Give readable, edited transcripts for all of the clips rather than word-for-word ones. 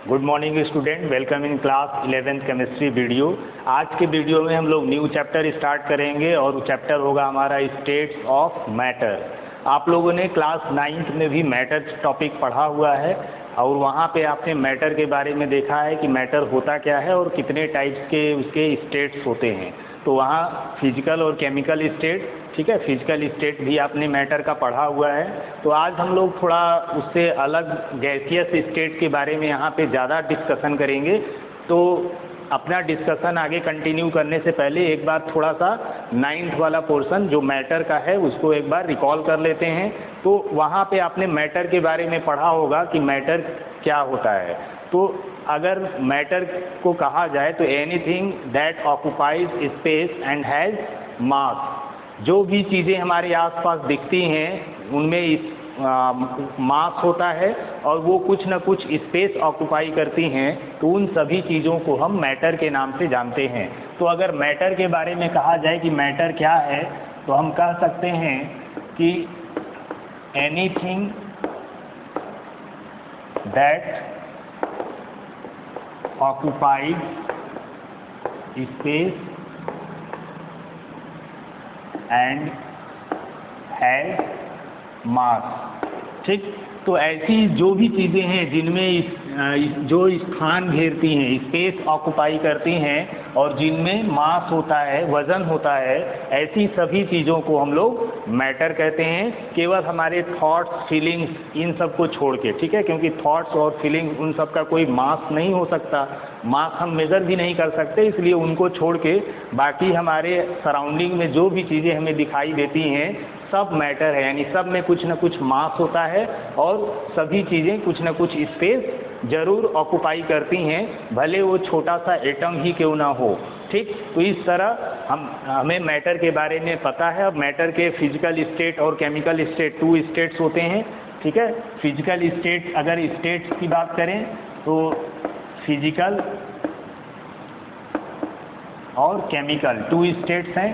Good morning student, welcome in class 11th chemistry video. आज के video में हम लोग न्यू चैप्टर स्टार्ट करेंगे और वो चैप्टर होगा हमारा स्टेट्स ऑफ मैटर। आप लोगों ने क्लास 9th में भी मैटर टॉपिक पढ़ा हुआ है और वहाँ पे आपने मैटर के बारे में देखा है कि मैटर होता क्या है और कितने टाइप्स के उसके स्टेट्स होते हैं। तो वहाँ फिजिकल और केमिकल स्टेट, ठीक है, फिजिकल स्टेट भी आपने मैटर का पढ़ा हुआ है। तो आज हम लोग थोड़ा उससे अलग गैसियस स्टेट के बारे में यहाँ पे ज़्यादा डिस्कशन करेंगे। तो अपना डिस्कशन आगे कंटिन्यू करने से पहले एक बार थोड़ा सा 9th वाला पोर्शन जो मैटर का है उसको एक बार रिकॉल कर लेते हैं। तो वहाँ पे आपने मैटर के बारे में पढ़ा होगा कि मैटर क्या होता है। तो अगर मैटर को कहा जाए तो anything that occupies space and has मास। जो भी चीज़ें हमारे आसपास दिखती हैं उनमें मास होता है और वो कुछ न कुछ स्पेस ऑक्यूपाई करती हैं, तो उन सभी चीज़ों को हम मैटर के नाम से जानते हैं। तो अगर मैटर के बारे में कहा जाए कि मैटर क्या है, तो हम कह सकते हैं कि anything that occupies space and has मास। ठीक, तो ऐसी जो भी चीज़ें हैं जिनमें जो स्थान घेरती हैं, स्पेस ऑक्यूपाई करती हैं और जिनमें मास होता है, वज़न होता है, ऐसी सभी चीज़ों को हम लोग मैटर कहते हैं। केवल हमारे थॉट्स, फीलिंग्स, इन सब को छोड़ के, ठीक है, क्योंकि थॉट्स और फीलिंग्स उन सब का कोई मास नहीं हो सकता, मास हम मेज़र भी नहीं कर सकते, इसलिए उनको छोड़ के बाकी हमारे सराउंडिंग में जो भी चीज़ें हमें दिखाई देती हैं सब मैटर है। यानी सब में कुछ न कुछ मास होता है और सभी चीज़ें कुछ न कुछ स्पेस ज़रूर ऑक्यूपाई करती हैं, भले वो छोटा सा एटम ही क्यों ना हो। ठीक, तो इस तरह हमें मैटर के बारे में पता है। अब मैटर के फिजिकल स्टेट और केमिकल स्टेट, 2 स्टेट्स होते हैं। ठीक है, फिजिकल स्टेट, अगर स्टेट्स की बात करें तो फिजिकल और केमिकल 2 स्टेट्स हैं।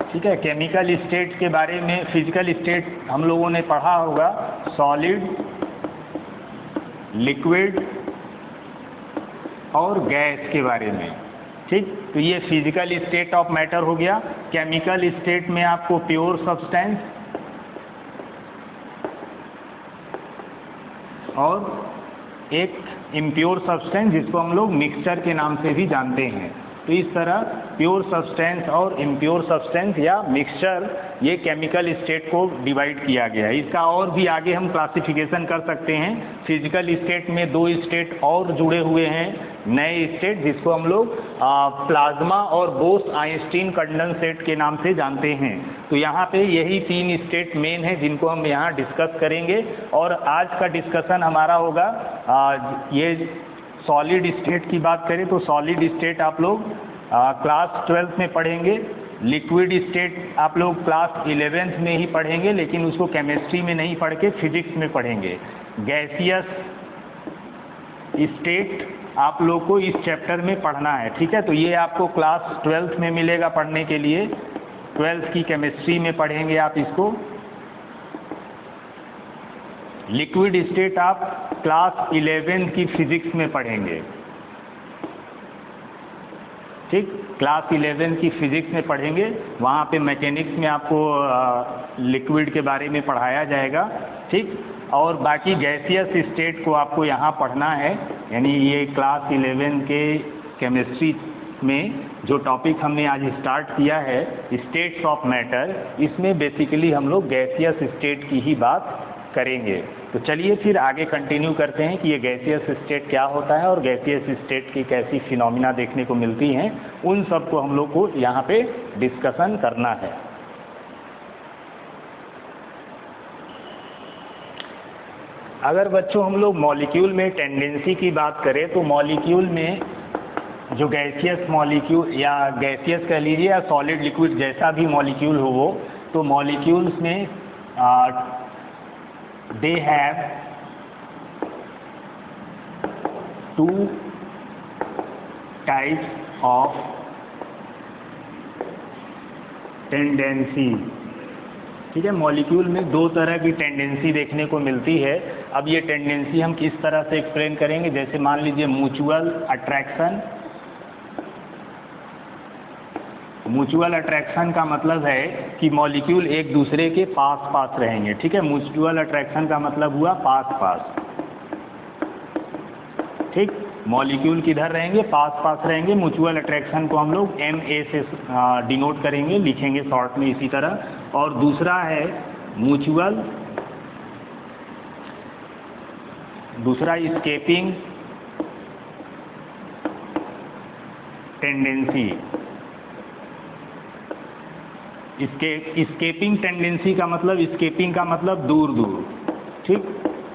ठीक है, केमिकल स्टेट के बारे में, फिजिकल स्टेट हम लोगों ने पढ़ा होगा सॉलिड, लिक्विड और गैस के बारे में। ठीक, तो ये फिजिकल स्टेट ऑफ मैटर हो गया। केमिकल स्टेट में आपको प्योर सब्सटेंस और एक इम्प्योर सब्सटेंस जिसको हम लोग मिक्सचर के नाम से भी जानते हैं। तो इस तरह प्योर सब्सटेंस और इम्प्योर सब्सटेंस या मिक्सचर, ये केमिकल स्टेट को डिवाइड किया गया है। इसका और भी आगे हम क्लासिफिकेशन कर सकते हैं। फिजिकल स्टेट में 2 स्टेट और जुड़े हुए हैं, नए स्टेट, जिसको हम लोग प्लाज्मा और बोस आइंस्टीन कंडेंसेट के नाम से जानते हैं। तो यहाँ पे यही 3 स्टेट मेन हैं जिनको हम यहाँ डिस्कस करेंगे। और आज का डिस्कशन हमारा होगा ये सॉलिड स्टेट की बात करें तो सॉलिड स्टेट आप लोग क्लास 12th में पढ़ेंगे। लिक्विड स्टेट आप लोग क्लास 11th में ही पढ़ेंगे, लेकिन उसको केमिस्ट्री में नहीं पढ़ के फिजिक्स में पढ़ेंगे। गैसियस स्टेट आप लोग को इस चैप्टर में पढ़ना है। ठीक है, तो ये आपको क्लास 12th में मिलेगा पढ़ने के लिए। 12th की केमिस्ट्री में पढ़ेंगे आप इसको। लिक्विड स्टेट आप क्लास 11th की फिजिक्स में पढ़ेंगे। ठीक, क्लास 11th की फिजिक्स में पढ़ेंगे। वहाँ पे मैकेनिक्स में आपको लिक्विड के बारे में पढ़ाया जाएगा। ठीक, और बाकी गैसियस स्टेट को आपको यहाँ पढ़ना है। यानी ये क्लास 11 के केमिस्ट्री में जो टॉपिक हमने आज स्टार्ट किया है स्टेट्स ऑफ मैटर, इसमें बेसिकली हम लोग गैसियस स्टेट की ही बात करेंगे। तो चलिए फिर आगे कंटिन्यू करते हैं कि ये गैसियस स्टेट क्या होता है और गैसियस स्टेट की कैसी फिनोमिना देखने को मिलती हैं, उन सब को हम लोग को यहाँ पे डिस्कशन करना है। अगर बच्चों हम लोग मॉलिक्यूल में टेंडेंसी की बात करें तो मॉलिक्यूल में जो गैसियस मॉलिक्यूल या गैसियस कह लीजिए या सॉलिड लिक्विड जैसा भी मॉलिक्यूल हो वो, तो मॉलिक्यूल्स में they have 2 types of tendency। ठीक है, मॉलिक्यूल में 2 तरह की टेंडेंसी देखने को मिलती है। अब ये टेंडेंसी हम किस तरह से एक्सप्लेन करेंगे, जैसे मान लीजिए म्यूचुअल अट्रैक्शन। म्यूचुअल अट्रैक्शन का मतलब है कि मॉलिक्यूल एक दूसरे के पास पास रहेंगे, ठीक है। म्यूचुअल अट्रैक्शन का मतलब हुआ पास पास, ठीक। मॉलिक्यूल किधर रहेंगे, पास पास रहेंगे। म्यूचुअल अट्रैक्शन को हम लोग MA से डिनोट करेंगे, लिखेंगे शॉर्ट में इसी तरह। और दूसरा है म्यूचुअल, दूसरा स्केपिंग टेंडेंसी। स्केपिंग टेंडेंसी का मतलब, स्केपिंग का मतलब दूर दूर, ठीक।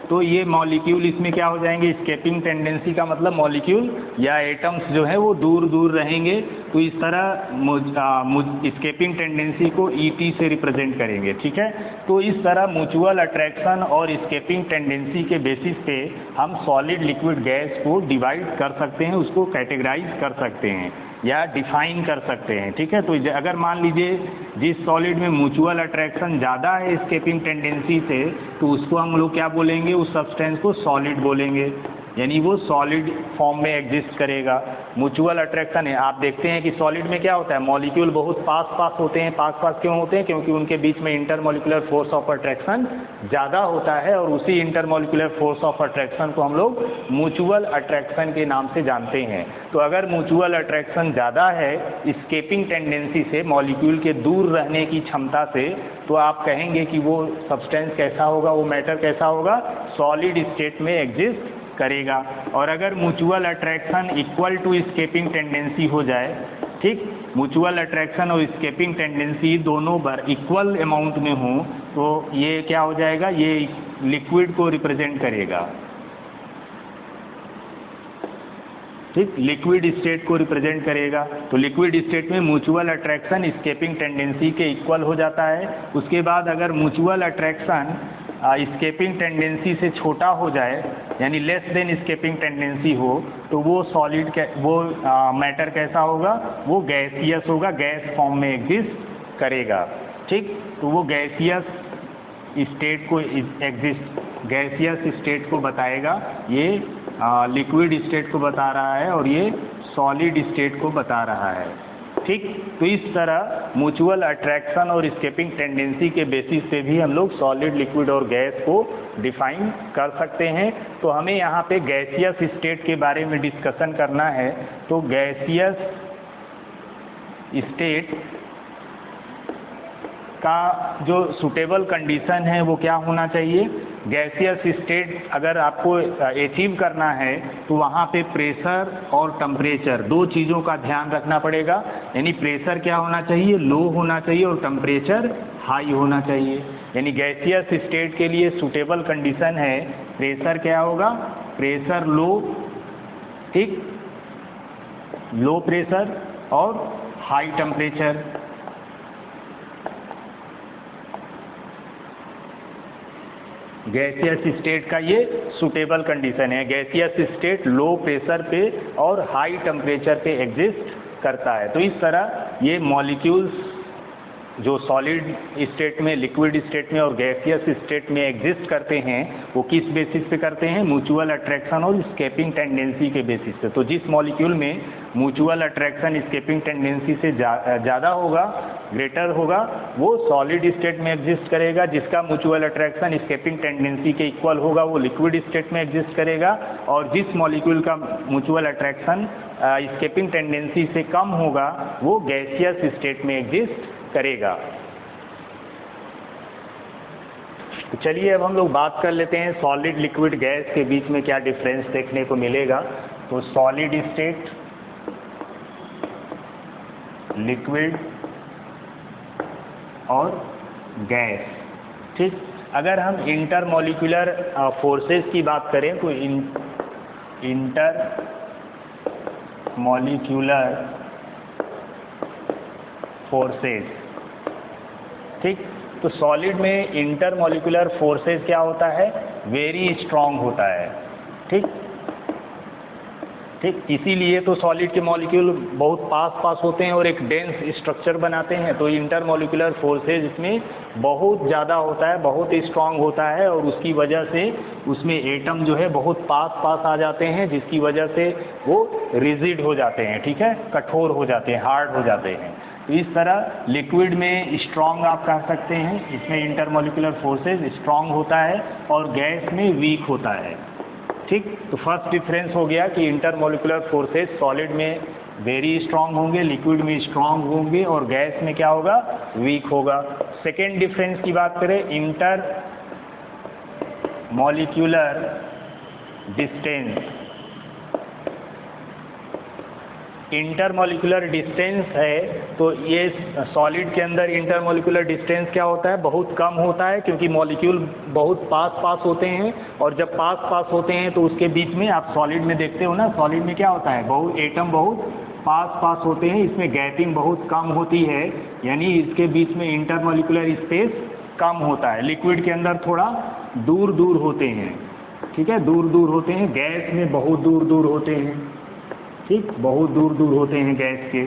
तो ये मॉलिक्यूल इसमें क्या हो जाएंगे, स्केपिंग टेंडेंसी का मतलब मॉलिक्यूल या एटम्स जो है वो दूर दूर रहेंगे। तो इस तरह स्केपिंग टेंडेंसी को ET से रिप्रेजेंट करेंगे, ठीक है। तो इस तरह म्यूचुअल अट्रैक्शन और स्केपिंग टेंडेंसी के बेसिस पे हम सॉलिड लिक्विड गैस को डिवाइड कर सकते हैं, उसको कैटेगराइज कर सकते हैं या डिफाइन कर सकते हैं, ठीक है। तो अगर मान लीजिए जिस सॉलिड में म्यूचुअल अट्रैक्शन ज़्यादा है स्केपिंग टेंडेंसी से, तो उसको हम लोग क्या बोलेंगे, उस सब्सटेंस को सॉलिड बोलेंगे, यानी वो सॉलिड फॉर्म में एग्जिस्ट करेगा। म्यूचुअल अट्रैक्शन है, आप देखते हैं कि सॉलिड में क्या होता है, मॉलिक्यूल बहुत पास पास होते हैं। पास पास क्यों होते हैं, क्योंकि उनके बीच में इंटरमॉलिक्यूलर फोर्स ऑफ अट्रैक्शन ज़्यादा होता है, और उसी इंटरमॉलिक्यूलर फोर्स ऑफ अट्रैक्शन को हम लोग म्यूचुअल अट्रैक्शन के नाम से जानते हैं। तो अगर म्यूचुअल अट्रैक्शन ज़्यादा है स्केपिंग टेंडेंसी से, मॉलिक्यूल के दूर रहने की क्षमता से, तो आप कहेंगे कि वो सब्सटेंस कैसा होगा, वो मैटर कैसा होगा, सॉलिड स्टेट में एग्जिस्ट करेगा। और अगर mutual attraction equal to escaping tendency हो जाए, ठीक, म्यूचुअल अट्रैक्शन और स्केपिंग टेंडेंसी दोनों इक्वल अमाउंट में हो, तो ये क्या हो जाएगा, ये लिक्विड को रिप्रेजेंट करेगा, ठीक, लिक्विड स्टेट को रिप्रेजेंट करेगा। तो लिक्विड स्टेट में म्यूचुअल अट्रैक्शन स्केपिंग टेंडेंसी के इक्वल हो जाता है। उसके बाद अगर म्यूचुअल अट्रैक्शन स्केपिंग टेंडेंसी से छोटा हो जाए, यानी लेस देन स्केपिंग टेंडेंसी हो, तो वो सॉलिड वो मैटर कैसा होगा, वो गैसियस होगा, गैस फॉर्म में एग्जिस्ट करेगा, ठीक। तो वो गैसियस स्टेट को गैसियस स्टेट को बताएगा, ये लिक्विड स्टेट को बता रहा है और ये सॉलिड स्टेट को बता रहा है, ठीक। तो इस तरह म्यूचुअल अट्रैक्शन और स्केपिंग टेंडेंसी के बेसिस पे भी हम लोग सॉलिड, लिक्विड और गैस को डिफाइन कर सकते हैं। तो हमें यहाँ पे गैसियस स्टेट के बारे में डिस्कशन करना है। तो गैसियस स्टेट का जो सुटेबल कंडीशन है वो क्या होना चाहिए, गैसियस स्टेट अगर आपको अचीव करना है तो वहाँ पे प्रेशर और टेम्परेचर, दो चीज़ों का ध्यान रखना पड़ेगा। यानी प्रेशर क्या होना चाहिए, लो होना चाहिए, और टेम्परेचर हाई होना चाहिए। यानी गैसियस स्टेट के लिए सुटेबल कंडीशन है, प्रेशर क्या होगा, प्रेशर लो, ठीक, लो प्रेशर और हाई टेम्परेचर। गैसियस स्टेट का ये सुटेबल कंडीशन है, गैसियस स्टेट लो प्रेशर पे और हाई टेम्परेचर पे एग्जिस्ट करता है। तो इस तरह ये मॉलिक्यूल्स जो सॉलिड स्टेट में, लिक्विड स्टेट में और गैसियस स्टेट में एग्जिस्ट करते हैं, वो किस बेसिस पे करते हैं, म्यूचुअल अट्रैक्शन और स्केपिंग टेंडेंसी के बेसिस पे। तो जिस मॉलिक्यूल में म्यूचुअल अट्रैक्शन स्केपिंग टेंडेंसी से ज़्यादा होगा, ग्रेटर होगा, वो सॉलिड स्टेट में एग्जिस्ट करेगा। जिसका म्यूचुअल अट्रैक्शन स्केपिंग टेंडेंसी के इक्वल होगा वो लिक्विड स्टेट में एग्जिस्ट करेगा। और जिस मॉलिक्यूल का म्यूचुअल अट्रैक्शन स्केपिंग टेंडेंसी से कम होगा वो गैसियस स्टेट में एग्जिस्ट करेगा। तो चलिए अब हम लोग बात कर लेते हैं सॉलिड, लिक्विड, गैस के बीच में क्या डिफरेंस देखने को मिलेगा। तो सॉलिड स्टेट, लिक्विड और गैस, ठीक। अगर हम इंटरमॉलिक्यूलर फोर्सेस की बात करें तो इंटर मॉलिक्यूलर फोर्सेस, ठीक। तो सॉलिड में इंटरमॉलिक्यूलर फोर्सेस क्या होता है, वेरी स्ट्रॉन्ग होता है, ठीक। ठीक, इसीलिए तो सॉलिड के मॉलिक्यूल बहुत पास होते हैं और एक डेंस स्ट्रक्चर बनाते हैं। तो इंटरमॉलिक्यूलर फोर्सेज इसमें बहुत ज़्यादा होता है, बहुत स्ट्रांग होता है, और उसकी वजह से उसमें एटम जो है बहुत पास आ जाते हैं, जिसकी वजह से वो रिजिड हो जाते हैं, ठीक है, कठोर हो जाते हैं, हार्ड हो जाते हैं। तो इस तरह लिक्विड में स्ट्रांग आप कह सकते हैं, इसमें इंटरमॉलिक्यूलर फोर्सेज स्ट्रांग होता है और गैस में वीक होता है। ठीक, तो फर्स्ट डिफरेंस हो गया कि इंटरमॉलिक्यूलर फोर्सेज सॉलिड में वेरी स्ट्रांग होंगे, लिक्विड में स्ट्रांग होंगे और गैस में क्या होगा, वीक होगा। सेकेंड डिफरेंस की बात करें, inter molecular distance. Intermolecular distance है तो ये सॉलिड के अंदर इंटरमॉलिक्यूलर डिस्टेंस क्या होता है, बहुत कम होता है, क्योंकि मॉलिक्यूल बहुत पास होते हैं, और जब पास होते हैं तो उसके बीच में आप सॉलिड में देखते हो ना, सॉलिड में क्या होता है, बहुत एटम बहुत पास होते हैं, इसमें गैपिंग बहुत कम होती है, यानी इसके बीच में इंटरमॉलिक्यूलर स्पेस कम होता है। लिक्विड के अंदर थोड़ा दूर होते हैं, ठीक है, दूर होते हैं, गैस में बहुत दूर होते हैं, ठीक, बहुत दूर होते हैं गैस के।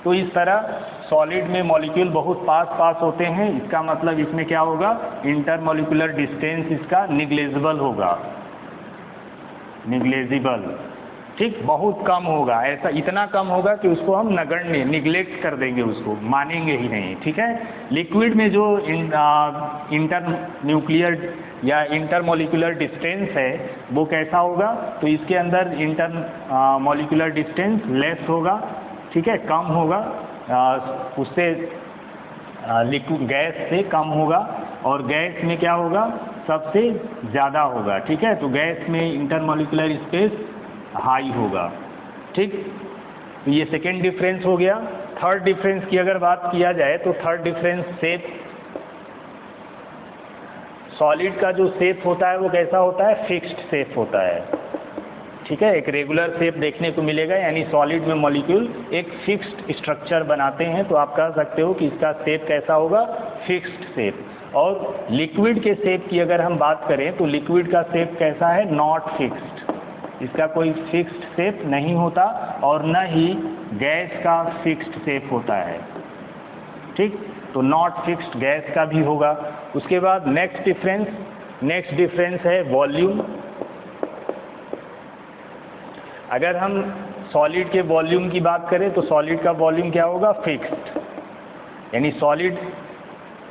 तो इस तरह सॉलिड में मॉलिक्यूल बहुत पास होते हैं, इसका मतलब इसमें क्या होगा, इंटरमॉलिक्यूलर डिस्टेंस इसका निग्लेजिबल होगा, निग्लेजिबल, ठीक, बहुत कम होगा, ऐसा इतना कम होगा कि उसको हम नगण्य, निग्लेक्ट कर देंगे, उसको मानेंगे ही नहीं, ठीक है। लिक्विड में जो इंटर न्यूक्लियर या इंटरमॉलिक्यूलर डिस्टेंस है वो कैसा होगा, तो इसके अंदर इंटर मॉलिक्यूलर डिस्टेंस लेस होगा, ठीक है, कम होगा, उससे लिक्विड गैस से कम होगा, और गैस में क्या होगा, सबसे ज़्यादा होगा, ठीक है। तो गैस में इंटरमॉलिक्यूलर स्पेस हाई होगा, ठीक। तो ये सेकेंड डिफरेंस हो गया। थर्ड डिफरेंस की अगर बात किया जाए तो थर्ड डिफरेंस शेप। सॉलिड का जो शेप होता है वो कैसा होता है, फिक्स्ड शेप होता है, ठीक है, एक रेगुलर शेप देखने को मिलेगा, यानी सॉलिड में मॉलिक्यूल एक फिक्स्ड स्ट्रक्चर बनाते हैं, तो आप कह सकते हो कि इसका शेप कैसा होगा, फिक्स्ड शेप। और लिक्विड के शेप की अगर हम बात करें तो लिक्विड का शेप कैसा है, नॉट फिक्स्ड, इसका कोई फिक्स्ड शेप नहीं होता, और न ही गैस का फिक्स्ड शेप होता है, ठीक। तो नॉट फिक्स्ड गैस का भी होगा। उसके बाद नेक्स्ट डिफरेंस है वॉल्यूम। अगर हम सॉलिड के वॉल्यूम की बात करें तो सॉलिड का वॉल्यूम क्या होगा, फिक्स्ड, यानी सॉलिड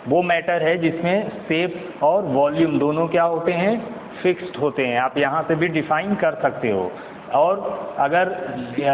वो मैटर है जिसमें शेप और वॉल्यूम दोनों क्या होते हैं, फिक्स्ड होते हैं, आप यहाँ से भी डिफाइन कर सकते हो। और अगर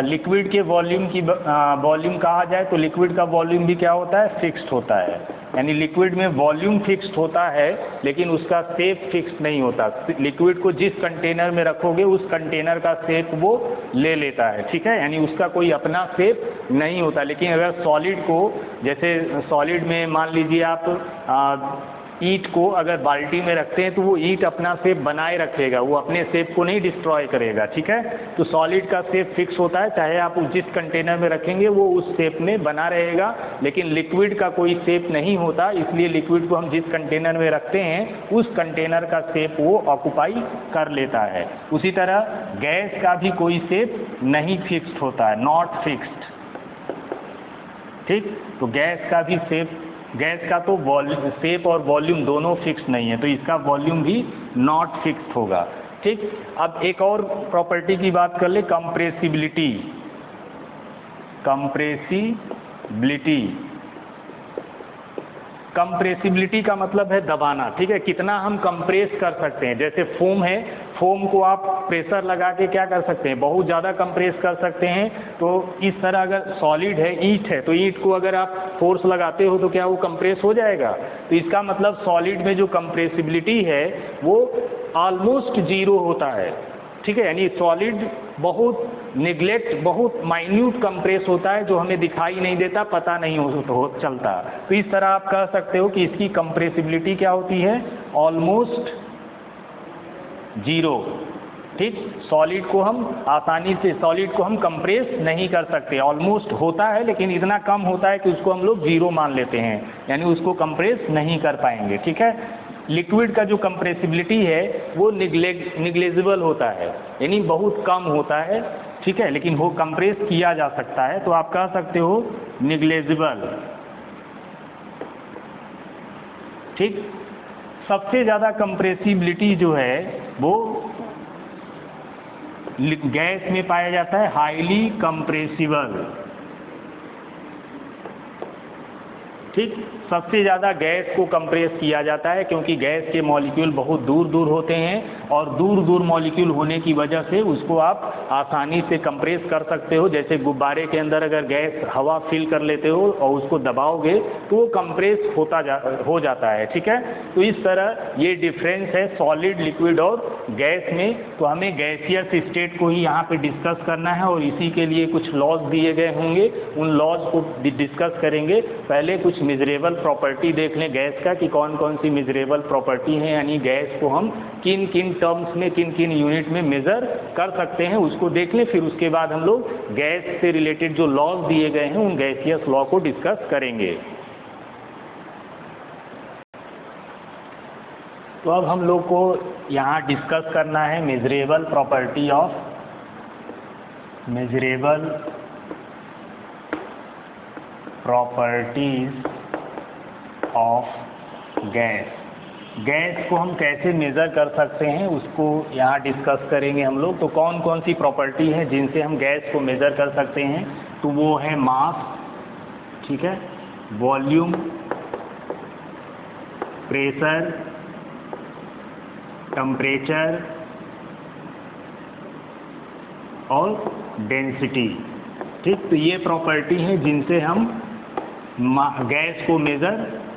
लिक्विड के वॉल्यूम की वॉल्यूम कहा जाए तो लिक्विड का वॉल्यूम भी क्या होता है, फिक्स्ड होता है, यानी लिक्विड में वॉल्यूम फिक्स्ड होता है लेकिन उसका शेप फिक्स्ड नहीं होता। लिक्विड को जिस कंटेनर में रखोगे उस कंटेनर का शेप वो ले लेता है, ठीक है, यानी उसका कोई अपना शेप नहीं होता। लेकिन अगर सॉलिड को, जैसे सॉलिड में मान लीजिए आप ईंट को अगर बाल्टी में रखते हैं तो वो ईंट अपना शेप बनाए रखेगा, वो अपने शेप को नहीं डिस्ट्रॉय करेगा, ठीक है। तो सॉलिड का शेप फिक्स होता है, चाहे आप जिस कंटेनर में रखेंगे वो उस शेप में बना रहेगा, लेकिन लिक्विड का कोई शेप नहीं होता, इसलिए लिक्विड को हम जिस कंटेनर में रखते हैं उस कंटेनर का शेप वो ऑक्यूपाई कर लेता है। उसी तरह गैस का भी कोई शेप नहीं फिक्स्ड होता है, नॉट फिक्स्ड, ठीक। तो गैस का भी शेप, गैस का तो शेप और वॉल्यूम दोनों फिक्स नहीं है, तो इसका वॉल्यूम भी नॉट फिक्स्ड होगा, ठीक। अब एक और प्रॉपर्टी की बात कर ले, कंप्रेसिबिलिटी। कंप्रेसिबिलिटी का मतलब है दबाना, ठीक है, कितना हम कंप्रेस कर सकते हैं। जैसे फोम है, फोम को आप प्रेशर लगा के क्या कर सकते हैं, बहुत ज़्यादा कंप्रेस कर सकते हैं। तो इस तरह अगर सॉलिड है, ईंट है, तो ईंट को अगर आप फोर्स लगाते हो तो क्या वो कंप्रेस हो जाएगा। तो इसका मतलब सॉलिड में जो कंप्रेसिबिलिटी है वो ऑलमोस्ट ज़ीरो होता है, ठीक है, यानी सॉलिड बहुत बहुत माइन्यूट कंप्रेस होता है जो हमें दिखाई नहीं देता, पता नहीं हो चलता। तो इस तरह आप कह सकते हो कि इसकी कंप्रेसिबिलिटी क्या होती है, ऑलमोस्ट ज़ीरो, ठीक। सॉलिड को हम आसानी से, सॉलिड को हम कंप्रेस नहीं कर सकते, ऑलमोस्ट होता है लेकिन इतना कम होता है कि उसको हम लोग ज़ीरो मान लेते हैं, यानी उसको कंप्रेस नहीं कर पाएंगे, ठीक है। लिक्विड का जो कंप्रेसिबिलिटी है वो निग्लेजिबल होता है, यानी बहुत कम होता है, ठीक है, लेकिन वो कंप्रेस किया जा सकता है, तो आप कह सकते हो निग्लेजिबल। ठीक, सबसे ज़्यादा कंप्रेसिबिलिटी जो है वो गैस में पाया जाता है, हाईली कंप्रेसिबल। ठीक, सबसे ज़्यादा गैस को कंप्रेस किया जाता है क्योंकि गैस के मॉलिक्यूल बहुत दूर दूर होते हैं और दूर दूर मॉलिक्यूल होने की वजह से उसको आप आसानी से कंप्रेस कर सकते हो। जैसे गुब्बारे के अंदर अगर गैस हवा फिल कर लेते हो और उसको दबाओगे तो वो कंप्रेस हो जाता है। ठीक है, तो इस तरह ये डिफरेंस है सॉलिड, लिक्विड और गैस में। तो हमें गैसियस स्टेट को ही यहाँ पे डिस्कस करना है और इसी के लिए कुछ लॉज दिए गए होंगे, उन लॉज को डिस्कस करेंगे। पहले कुछ मेजरेबल प्रॉपर्टी देख लें गैस का कि कौन कौन सी मेजरेबल प्रॉपर्टी है, यानी गैस को हम किन किन टर्म्स में, किन किन यूनिट में मेज़र कर सकते हैं, उसको देख लें। फिर उसके बाद हम लोग गैस से रिलेटेड जो लॉज दिए गए हैं उन गैसियस लॉ को डिस्कस करेंगे। तो अब हम लोग को यहाँ डिस्कस करना है measurable property of properties of gas. Gas को हम कैसे मेज़र कर सकते हैं उसको यहाँ डिस्कस करेंगे हम लोग। तो कौन कौन सी प्रॉपर्टी है जिनसे हम गैस को मेज़र कर सकते हैं, तो वो है मास, ठीक है, वॉल्यूम, प्रेशर, टेम्परेचर और डेंसिटी। ठीक, तो ये प्रॉपर्टी है जिनसे हम गैस को मेज़र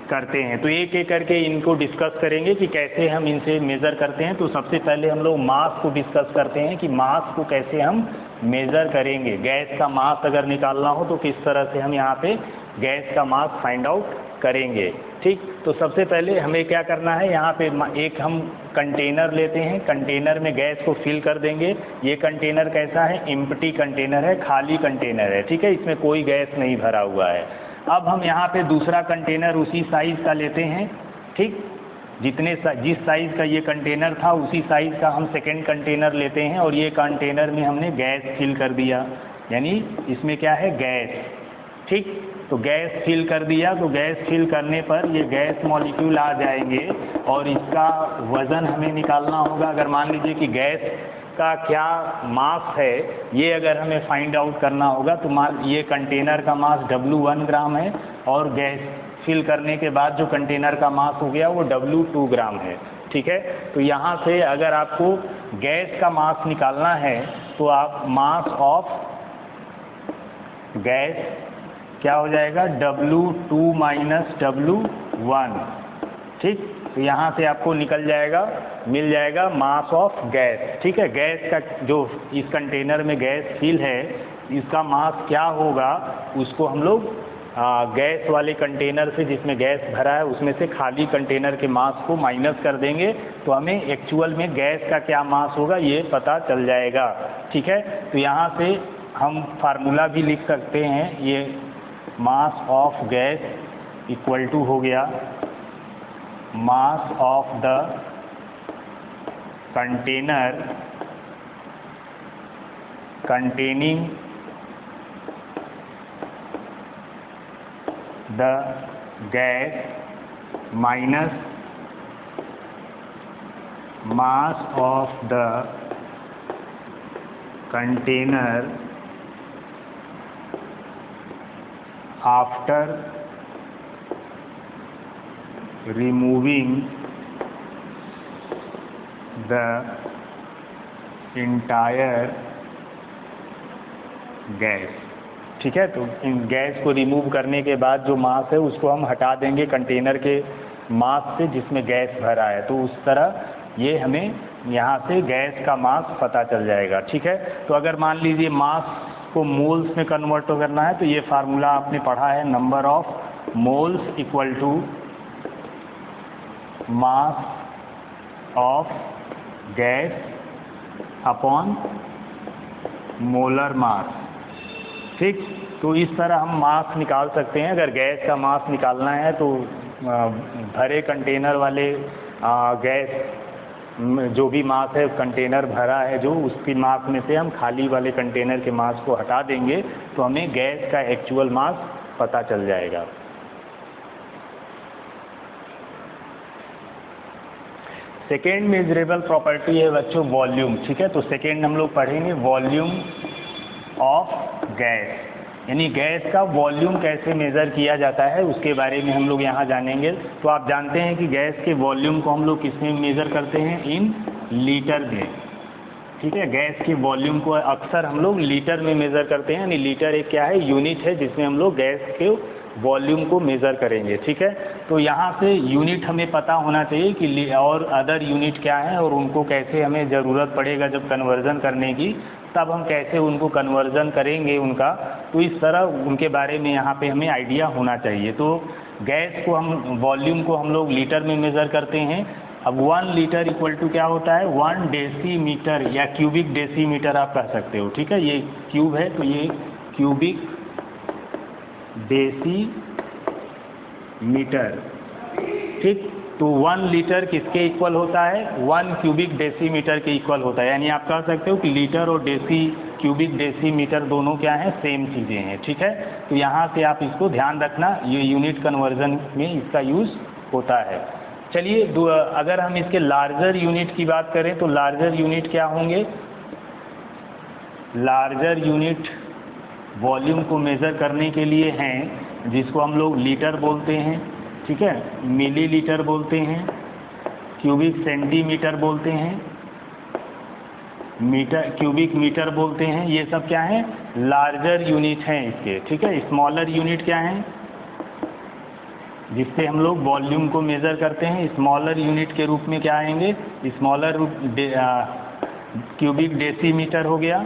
करते हैं। तो एक एक करके इनको डिस्कस करेंगे कि कैसे हम इनसे मेज़र करते हैं। तो सबसे पहले हम लोग मास को डिस्कस करते हैं कि मास को कैसे हम मेज़र करेंगे। गैस का मास अगर निकालना हो तो किस तरह से हम यहाँ पे गैस का मास फाइंड आउट करेंगे। ठीक, तो सबसे पहले हमें क्या करना है, यहाँ पे एक हम कंटेनर लेते हैं, कंटेनर में गैस को फिल कर देंगे। ये कंटेनर कैसा है, एम्प्टी कंटेनर है, खाली कंटेनर है। ठीक है, इसमें कोई गैस नहीं भरा हुआ है। अब हम यहाँ पे दूसरा कंटेनर उसी साइज़ का लेते हैं। ठीक, जिस साइज़ का ये कंटेनर था उसी साइज़ का हम सेकेंड कंटेनर लेते हैं और ये कंटेनर में हमने गैस फिल कर दिया, यानी इसमें क्या है, गैस। ठीक, तो गैस फिल कर दिया, तो गैस फिल करने पर ये गैस मॉलिक्यूल आ जाएंगे और इसका वज़न हमें निकालना होगा। अगर मान लीजिए कि गैस का क्या मास है ये अगर हमें फाइंड आउट करना होगा, तो मान ये कंटेनर का मास W1 ग्राम है और गैस फिल करने के बाद जो कंटेनर का मास हो गया वो W2 ग्राम है। ठीक है, तो यहाँ से अगर आपको गैस का मास निकालना है तो आप मास ऑफ गैस क्या हो जाएगा, W2 माइनस W1। ठीक, तो यहाँ से आपको मिल जाएगा मास ऑफ गैस। ठीक है, गैस का जो इस कंटेनर में गैस फिल है इसका मास क्या होगा उसको हम लोग गैस वाले कंटेनर से जिसमें गैस भरा है उसमें से खाली कंटेनर के मास को माइनस कर देंगे, तो हमें एक्चुअल में गैस का क्या मास होगा ये पता चल जाएगा। ठीक है, तो यहाँ से हम फार्मूला भी लिख सकते हैं, ये mass of gas equal to हो गया mass of the container containing the gas minus mass of the container after removing the entire gas. ठीक है, तो इन गैस को रिमूव करने के बाद जो मास है उसको हम हटा देंगे कंटेनर के मास से जिसमें गैस भरा है, तो उस तरह ये हमें यहाँ से गैस का मास पता चल जाएगा। ठीक है, तो अगर मान लीजिए मास को मोल्स में कन्वर्ट करना है तो ये फार्मूला आपने पढ़ा है, number of moles equal to mass of gas upon molar mass. ठीक, तो इस तरह हम मास निकाल सकते हैं। अगर गैस का मास निकालना है तो भरे कंटेनर वाले गैस जो भी मास है कंटेनर भरा है जो उसकी मास में से हम खाली वाले कंटेनर के मास को हटा देंगे तो हमें गैस का एक्चुअल मास पता चल जाएगा। सेकेंड मेजरेबल प्रॉपर्टी है बच्चों वॉल्यूम। ठीक है, तो सेकेंड हम लोग पढ़ेंगे वॉल्यूम ऑफ गैस, यानी गैस का वॉल्यूम कैसे मेज़र किया जाता है उसके बारे में हम लोग यहाँ जानेंगे। तो आप जानते हैं कि गैस के वॉल्यूम को हम लोग किस में मेज़र करते हैं, इन लीटर में। ठीक है, गैस के वॉल्यूम को अक्सर हम लोग लीटर में मेज़र करते हैं, यानी लीटर एक क्या है, यूनिट है जिसमें हम लोग गैस के वॉल्यूम को मेज़र करेंगे। ठीक है, तो यहाँ से यूनिट हमें पता होना चाहिए कि और अदर यूनिट क्या है और उनको कैसे हमें ज़रूरत पड़ेगा जब कन्वर्ज़न करने की, तब हम कैसे उनको कन्वर्ज़न करेंगे उनका, तो इस तरह उनके बारे में यहाँ पे हमें आइडिया होना चाहिए। तो गैस को हम वॉल्यूम को हम लोग लीटर में मेज़र करते हैं। अब 1 लीटर इक्वल टू क्या होता है, 1 डेसीमीटर या क्यूबिक डेसीमीटर आप कह सकते हो। ठीक है, ये क्यूब है तो ये क्यूबिक डेसीमीटर। ठीक, तो 1 लीटर किसके इक्वल होता है, 1 क्यूबिक डेसीमीटर के इक्वल होता है। यानी आप कह सकते हो कि लीटर और क्यूबिक डेसीमीटर दोनों क्या हैं, सेम चीज़ें हैं। ठीक है, तो यहाँ से आप इसको ध्यान रखना, ये यूनिट कन्वर्जन में इसका यूज़ होता है। चलिए अगर हम इसके लार्जर यूनिट की बात करें तो लार्जर यूनिट क्या होंगे, लार्जर यूनिट वॉल्यूम को मेज़र करने के लिए हैं जिसको हम लोग लीटर बोलते हैं। ठीक है, मिलीलीटर बोलते हैं, क्यूबिक सेंटीमीटर बोलते हैं, मीटर क्यूबिक मीटर बोलते हैं। ये सब क्या है, लार्जर यूनिट हैं इसके। ठीक है, स्मॉलर यूनिट क्या है जिससे हम लोग वॉल्यूम को मेज़र करते हैं, स्मॉलर यूनिट के रूप में क्या आएंगे, स्मॉलर क्यूबिक डेसीमीटर हो गया।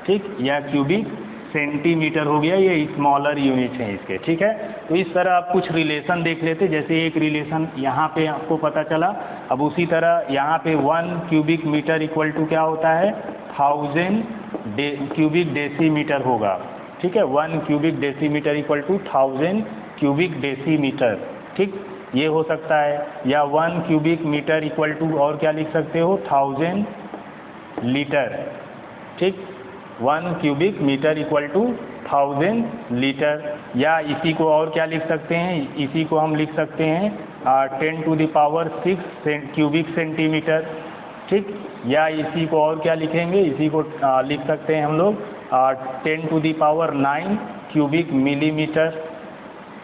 ठीक, या क्यूबिक सेंटीमीटर हो गया, ये स्मॉलर यूनिट है इसके। ठीक है, तो इस तरह आप कुछ रिलेशन देख लेते, जैसे एक रिलेशन यहाँ पे आपको पता चला। अब उसी तरह यहाँ पे 1 क्यूबिक मीटर इक्वल टू क्या होता है, 1000 क्यूबिक डेसीमीटर होगा। ठीक है, 1 cubic decimetre equal to 1000 cubic decimetre. ठीक, ये हो सकता है, या 1 क्यूबिक मीटर इक्वल टू और क्या लिख सकते हो, 1000 लीटर। ठीक, 1 cubic metre equal to 1000 litre. या इसी को और क्या लिख सकते हैं, इसी को हम लिख सकते हैं 10 to the power 6 cubic centimetre. ठीक, या इसी को और क्या लिखेंगे, इसी को लिख सकते हैं हम लोग 10 to the power 9 cubic millimetre.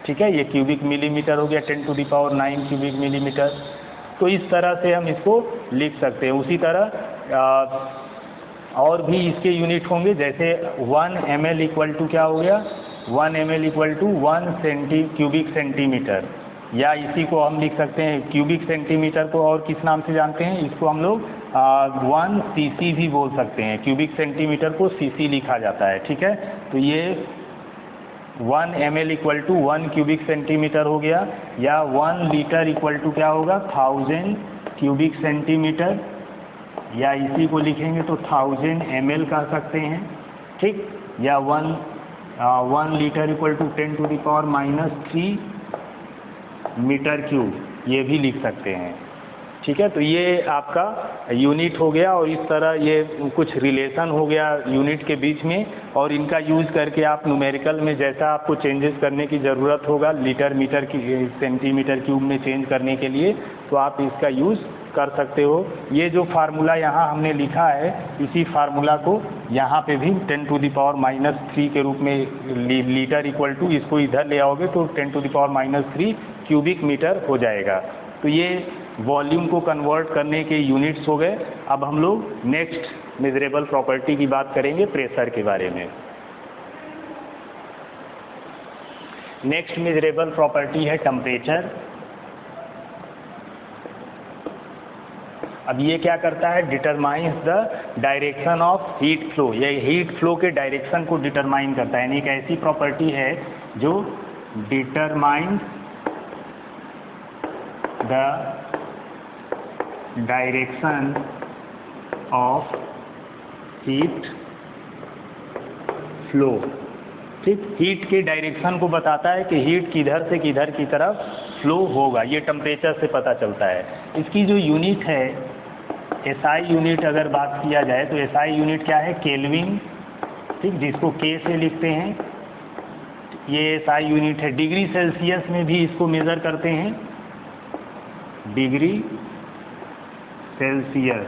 ठीक है, ये क्यूबिक मिलीमीटर हो गया, 10 to the power 9 cubic millimetre. तो इस तरह से हम इसको लिख सकते हैं। उसी तरह और भी इसके यूनिट होंगे, जैसे 1 ml इक्वल टू क्या हो गया, 1 ml equal to 1 cubic centimetre. या इसी को हम लिख सकते हैं, क्यूबिक सेंटीमीटर को और किस नाम से जानते हैं, इसको हम लोग 1 cc भी बोल सकते हैं। क्यूबिक सेंटीमीटर को cc लिखा जाता है। ठीक है, तो ये 1 ml equal to 1 cubic centimetre हो गया। या 1 लीटर इक्वल टू क्या होगा, 1000 क्यूबिक सेंटीमीटर। या इसी को लिखेंगे तो 1000 ml कह सकते हैं। ठीक, या 1 litre equal to 10 to the power -3 metre cube, ये भी लिख सकते हैं। ठीक है, तो ये आपका यूनिट हो गया और इस तरह ये कुछ रिलेशन हो गया यूनिट के बीच में, और इनका यूज़ करके आप न्यूमेरिकल में जैसा आपको चेंजेस करने की ज़रूरत होगा लीटर मीटर की सेंटीमीटर क्यूब में चेंज करने के लिए, तो आप इसका यूज़ कर सकते हो। ये जो फार्मूला यहाँ हमने लिखा है, इसी फार्मूला को यहाँ पे भी 10 टू द पावर -3 के रूप में लीटर इक्वल टू, इसको इधर ले आओगे तो 10 to the power -3 cubic metre हो जाएगा। तो ये वॉल्यूम को कन्वर्ट करने के यूनिट्स हो गए। अब हम लोग नेक्स्ट मेजरेबल प्रॉपर्टी की बात करेंगे, प्रेशर के बारे में। नेक्स्ट मेजरेबल प्रॉपर्टी है टेम्परेचर। अब ये क्या करता है, determines the direction of heat flow. ये हीट फ्लो के डायरेक्शन को डिटरमाइन करता है, यानी एक ऐसी प्रॉपर्टी है जो determines the direction of heat flow. ठीक, हीट के डायरेक्शन को बताता है कि हीट किधर से किधर की तरफ फ्लो होगा, ये टेम्परेचर से पता चलता है। इसकी जो यूनिट है एसआई यूनिट अगर बात किया जाए तो एसआई यूनिट क्या है? केल्विन, ठीक, जिसको के से लिखते हैं, ये एसआई यूनिट है। डिग्री सेल्सियस में भी इसको मेज़र करते हैं, डिग्री सेल्सियस,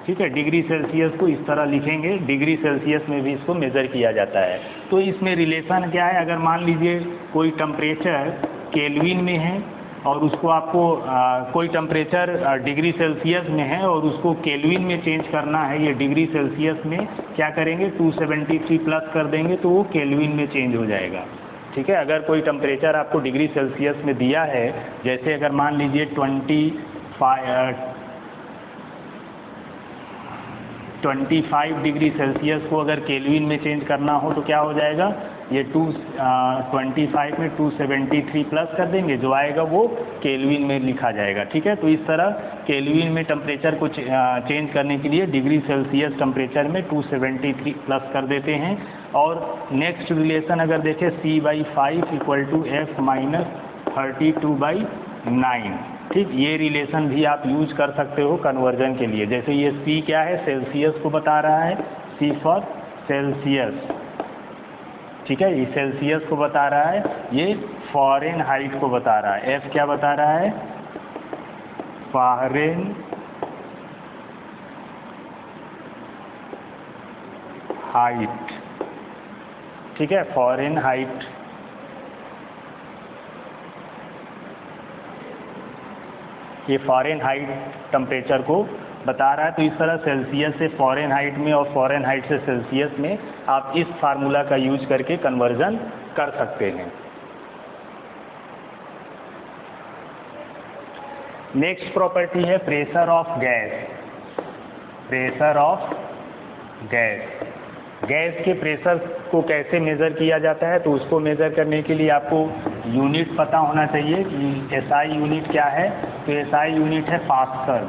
ठीक है। डिग्री सेल्सियस को इस तरह लिखेंगे, डिग्री सेल्सियस में भी इसको मेज़र किया जाता है। तो इसमें रिलेशन क्या है? अगर मान लीजिए कोई टेम्परेचर केल्विन में है और उसको आपको कोई टेम्परेचर डिग्री सेल्सियस में है और उसको केल्विन में चेंज करना है, ये डिग्री सेल्सियस में क्या करेंगे? 273 प्लस कर देंगे तो वो केल्विन में चेंज हो जाएगा, ठीक है। अगर कोई टेम्परेचर आपको डिग्री सेल्सियस में दिया है, जैसे अगर मान लीजिए 25 डिग्री सेल्सियस को अगर केल्विन में चेंज करना हो तो क्या हो जाएगा? ये 25 में 273 प्लस कर देंगे, जो आएगा वो केल्विन में लिखा जाएगा, ठीक है। तो इस तरह केल्विन में टेम्परेचर को चेंज करने के लिए डिग्री सेल्सियस टेम्परेचर में 273 प्लस कर देते हैं। और नेक्स्ट रिलेशन अगर देखें C/5 = F - 32/9, ठीक, ये रिलेशन भी आप यूज कर सकते हो कन्वर्जन के लिए। जैसे ये C क्या है? सेल्सियस को बता रहा है, C फॉर सेल्सियस, ठीक है, ये सेल्सियस को बता रहा है, ये फ़ारेनहाइट को बता रहा है। F क्या बता रहा है? फ़ारेनहाइट, ठीक है, फ़ारेनहाइट। ये फ़ारेनहाइट टेम्परेचर को बता रहा है। तो इस तरह सेल्सियस से फ़ारेनहाइट में और फ़ारेनहाइट से सेल्सियस में आप इस फार्मूला का यूज करके कन्वर्जन कर सकते हैं। नेक्स्ट प्रॉपर्टी है pressure of gas. Pressure of gas, gas के प्रेशर को कैसे मेज़र किया जाता है? तो उसको मेज़र करने के लिए आपको यूनिट पता होना चाहिए कि एसआई यूनिट क्या है। तो एसआई यूनिट है पास्कल,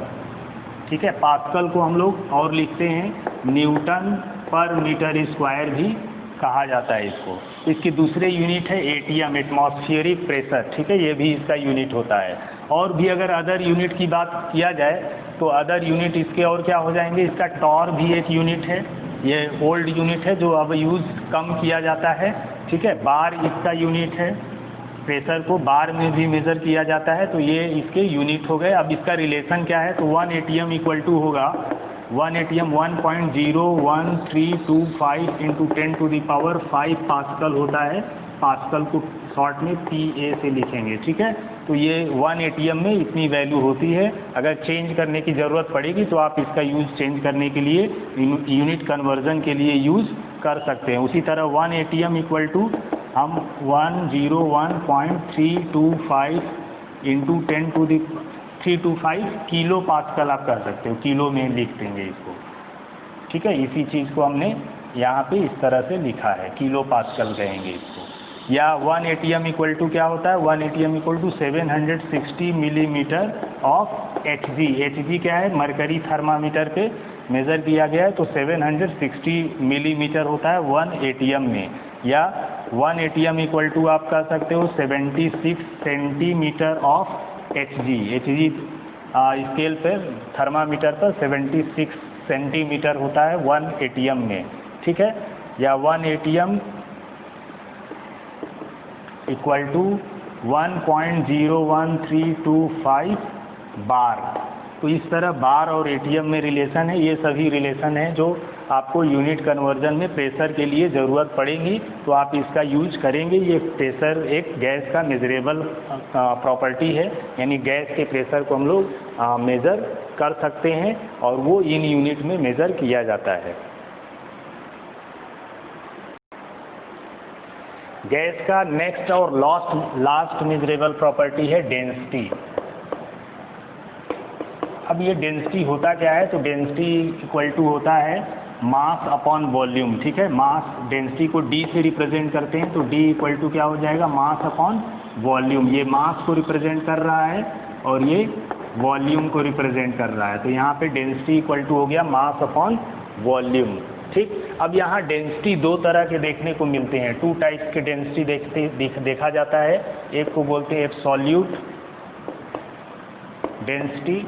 ठीक है। पास्कल को हम लोग और लिखते हैं न्यूटन पर मीटर स्क्वायर भी कहा जाता है इसको। इसकी दूसरे यूनिट है एटीएम, एटमॉस्फेरिक प्रेशर, ठीक है, ये भी इसका यूनिट होता है। और भी अगर अदर यूनिट की बात किया जाए तो अदर यूनिट इसके और क्या हो जाएंगे? इसका टॉर भी एक यूनिट है, ये ओल्ड यूनिट है जो अब यूज़ कम किया जाता है, ठीक है। बार इसका यूनिट है, प्रेशर को बार में भी मेज़र किया जाता है, तो ये इसके यूनिट हो गए। अब इसका रिलेशन क्या है? तो 1 ATM = होगा 1 ATM 1.01325 × 10⁵ पास्कल होता है। पास्कल को शॉर्ट में PA से लिखेंगे, ठीक है। तो ये 1 ATM में इतनी वैल्यू होती है। अगर चेंज करने की ज़रूरत पड़ेगी तो आप इसका यूज़ चेंज करने के लिए यूनिट कन्वर्जन के लिए यूज़ कर सकते हैं। उसी तरह 1 ATM = हम 101.325 × 10⁵ किलो पास्कल आप कर सकते हो, किलो में लिख देंगे इसको, ठीक है। इसी चीज़ को हमने यहाँ पे इस तरह से लिखा है, किलो पास्कल कहेंगे इसको। या 1 ATM = क्या होता है? 1 ATM = 760 millimetre of Hg। Hg क्या है? मरकरी थर्मामीटर पे मेज़र किया गया है, तो 760 मिलीमीटर होता है 1 ATM में। या 1 ATM = आप कर सकते हो 76 centimetre of Hg। Hg scale पर थर्मामीटर पर 76 सेंटीमीटर होता है 1 ATM में, ठीक है। या 1 ATM = 1.01325 बार। तो इस तरह बार और ATM में रिलेशन है। ये सभी रिलेशन है जो आपको यूनिट कन्वर्जन में प्रेशर के लिए ज़रूरत पड़ेगी, तो आप इसका यूज करेंगे। ये प्रेशर एक गैस का मेजरेबल प्रॉपर्टी है, यानी गैस के प्रेशर को हम लोग मेज़र कर सकते हैं और वो इन यूनिट में मेज़र किया जाता है। गैस का नेक्स्ट और लास्ट मेजरेबल प्रॉपर्टी है डेंसिटी। अब ये डेंसिटी होता क्या है? तो डेंसिटी = होता है मास अपॉन वॉल्यूम, ठीक है। मास, डेंसिटी को D से रिप्रेजेंट करते हैं, तो D = क्या हो जाएगा? Mass upon volume. ये मास को रिप्रेजेंट कर रहा है और ये वॉल्यूम को रिप्रेजेंट कर रहा है। तो यहाँ पे डेंसिटी = हो गया मास अपॉन वॉल्यूम, ठीक। अब यहाँ डेंसिटी दो तरह के देखने को मिलते हैं, 2 टाइप्स के डेंसिटी देखा जाता है। एक को बोलते हैं एब्सोल्यूट डेंसिटी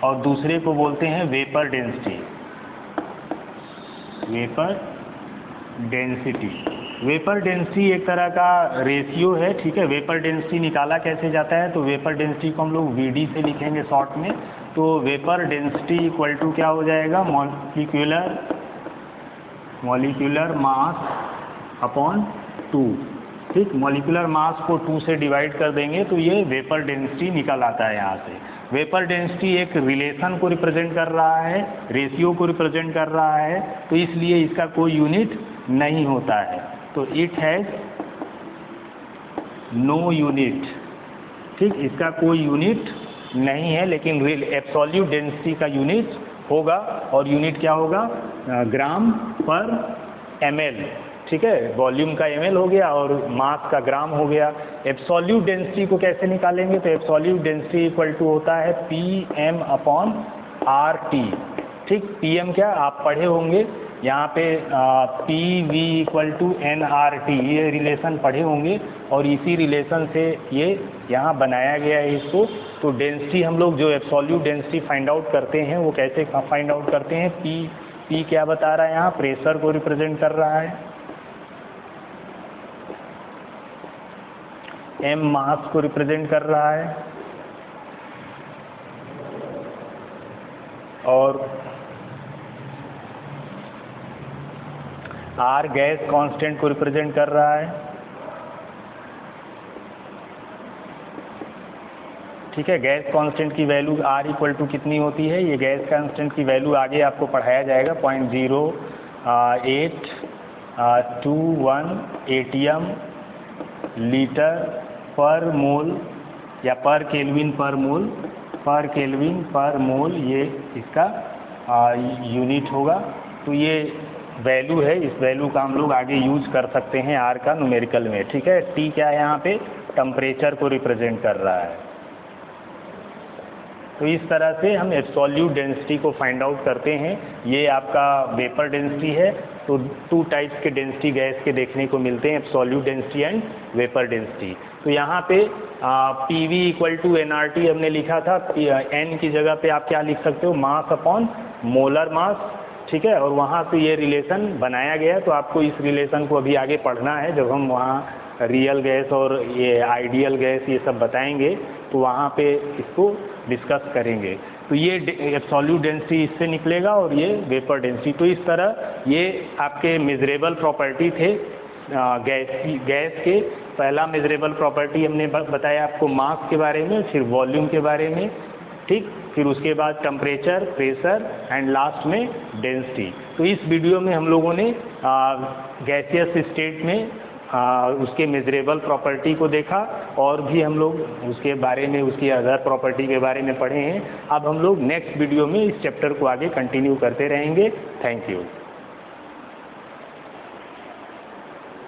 और दूसरे को बोलते हैं vapour density. Vapour density, vapour density एक तरह का रेशियो है, ठीक है। वेपर डेंसिटी निकाला कैसे जाता है, तो वेपर डेंसिटी को हम लोग VD से लिखेंगे शॉर्ट में। तो वेपर डेंसिटी इक्वल टू क्या हो जाएगा, मॉलिक्यूलर मास अपॉन 2, ठीक। मॉलिक्यूलर मास को 2 से डिवाइड कर देंगे तो ये वेपर डेंसिटी निकल आता है यहाँ से। वेपर डेंसिटी एक रिलेशन को रिप्रेजेंट कर रहा है, रेशियो को रिप्रेजेंट कर रहा है, तो इसलिए इसका कोई यूनिट नहीं होता है। तो इट हैज़ नो यूनिट, ठीक। इसका कोई यूनिट नहीं है, लेकिन एब्सोल्यूट डेंसिटी का यूनिट होगा, और यूनिट क्या होगा, ग्राम पर ml, ठीक है। वॉल्यूम का ml हो गया और मास का ग्राम हो गया। एब्सोल्यूट डेंसिटी को कैसे निकालेंगे, तो एब्सोल्यूट डेंसिटी इक्वल टू होता है PM अपॉन RT, ठीक। PM क्या आप पढ़े होंगे यहाँ पे, PV इक्वल टू nRT, ये रिलेशन पढ़े होंगे, और इसी रिलेशन से ये यहाँ बनाया गया है इसको। तो डेंसिटी हम लोग जो एब्सोल्यूट डेंसिटी फाइंड आउट करते हैं वो कैसे फाइंड आउट करते हैं, P क्या बता रहा है यहाँ, प्रेशर को रिप्रेजेंट कर रहा है, M मास को रिप्रेजेंट कर रहा है, और R गैस कांस्टेंट को रिप्रेजेंट कर रहा है, ठीक है। गैस कांस्टेंट की वैल्यू R इक्वल टू कितनी होती है, ये गैस कांस्टेंट की वैल्यू आगे आपको पढ़ाया जाएगा, 0.0821 ATM लीटर पर मोल या पर केल्विन पर मोल, ये इसका यूनिट होगा। तो ये वैल्यू है, इस वैल्यू का हम लोग आगे यूज कर सकते हैं R का न्यूमेरिकल में, ठीक है। T क्या है यहाँ पे, टेम्परेचर को रिप्रेजेंट कर रहा है। तो इस तरह से हम एब्सोल्यूट डेंसिटी को फाइंड आउट करते हैं। ये आपका वेपर डेंसिटी है। तो 2 टाइप्स के डेंसिटी गैस के देखने को मिलते हैं, absolute density and vapour density. तो यहाँ पे PV इक्वल टू nRT हमने लिखा था, N की जगह पे आप क्या लिख सकते हो, मास अपॉन मोलर मास, ठीक है। और वहाँ से ये रिलेशन बनाया गया, तो आपको इस रिलेशन को अभी आगे पढ़ना है, जब हम वहाँ रियल गैस और ये आइडियल गैस ये सब बताएंगे तो वहाँ पे इसको डिस्कस करेंगे। तो ये एब्सोल्यूट डेंसिटी इससे निकलेगा और ये वेपर डेंसिटी। तो इस तरह ये आपके मेजरेबल प्रॉपर्टी थे गैस के। पहला मेजरेबल प्रॉपर्टी हमने बताया आपको मास के बारे में, फिर वॉल्यूम के बारे में, ठीक। फिर उसके बाद टेम्परेचर, प्रेशर एंड लास्ट में डेंसिटी। तो इस वीडियो में हम लोगों ने गैसियस स्टेट में उसके मेजरेबल प्रॉपर्टी को देखा, और भी हम लोग उसके बारे में, उसकी अदर प्रॉपर्टी के बारे में पढ़े हैं। अब हम लोग नेक्स्ट वीडियो में इस चैप्टर को आगे कंटिन्यू करते रहेंगे। Thank you.